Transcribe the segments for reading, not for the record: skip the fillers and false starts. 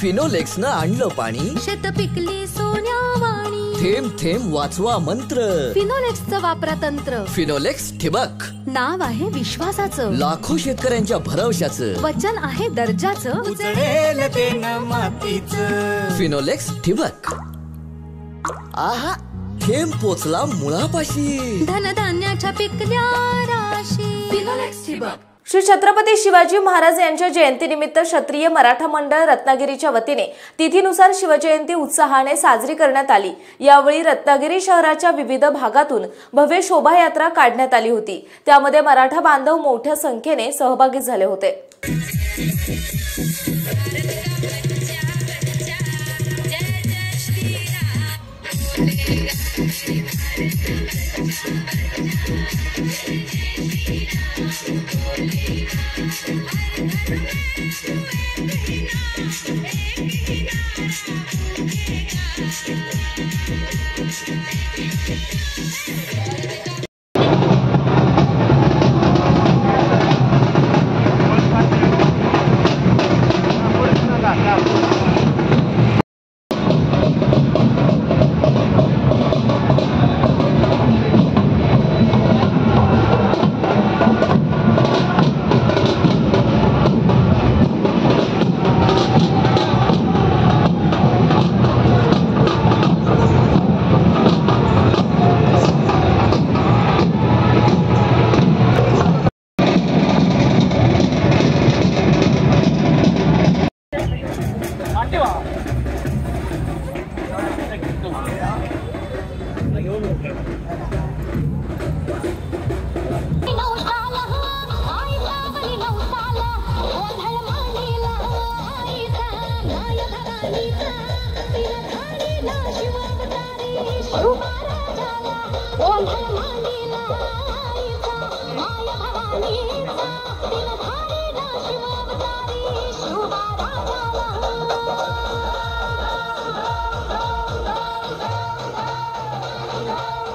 फिनोलेक्स न आणलं पाणी, शेत पिकली सोन्यावाणी. थेंब थेंब वाचवा मंत्र, फिनोलेक्सचं वापरा तंत्र. फिनोलेक्स ठिबक, नाव आहे विश्वासाचं, लाखो शेतकऱ्यांच्या भरवशाचं, वचन आहे दर्जाचं. उजळेल ते न मातीचं. फिनोलेक्स ठिबक. आहा, थेंब पोचला मुळापाशी, धनधान्याच्या पिकल्या राशी. फिनोलेक्स ठिबक. श्री छत्रपती शिवाजी महाराज यांच्या जयंतीनिमित्त क्षत्रिय मराठा मंडळ रत्नागिरीच्या वतीने तिथीनुसार शिवजयंती उत्साहाने साजरी करण्यात आली। यावेळी रत्नागिरी शहराच्या विविध भागातून भव्य शोभायात्रा काढण्यात आली होती। त्यामध्ये मराठा बांधव मोठ्या संख्येने सहभागी झाले होते।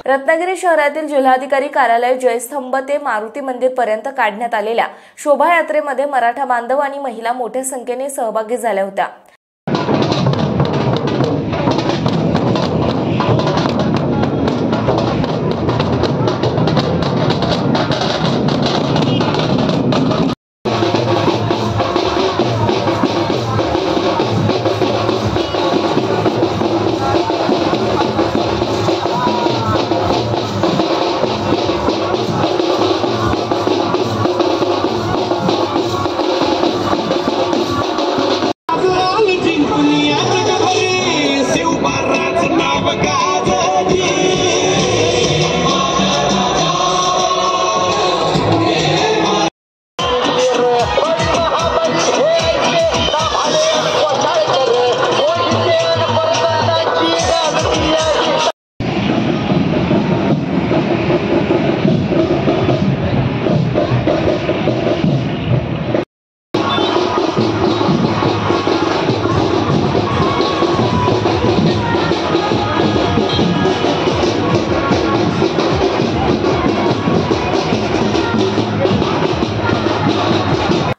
रत्नागिरी शहरातील जिल्हाधिकारी कार्यालय जयस्तंभ ते मारुती मंदिर पर्यंत काढण्यात आलेल्या शोभायात्रेमध्ये मराठा बांधव आणि महिला मोठ्या संख्येने सहभागी झाल्या होत्या।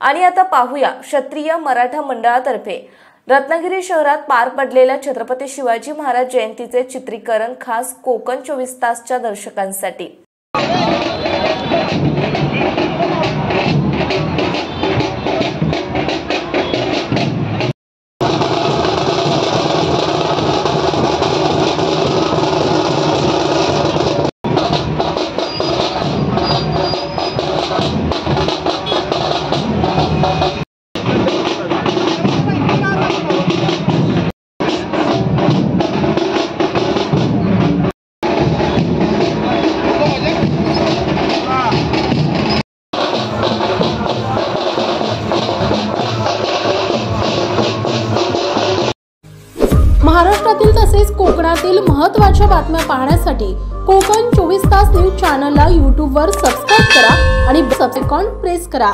आणि आता पाहूया क्षत्रिय मराठा मंडळातर्फे रत्नागिरी शहरात पार पडलेल्या छत्रपती शिवाजी महाराज जयंतीचे चित्रीकरण खास कोकण 24 तासच्या दर्शकांसाठी। महाराष्ट्रातील तसेच कोकणातील महत्त्वाच्या बातम्या पाहण्यासाठी कोकण 24 तास न्यूज चॅनलला YouTube वर सबस्क्राइब करा आणि बेल आयकॉन प्रेस करा।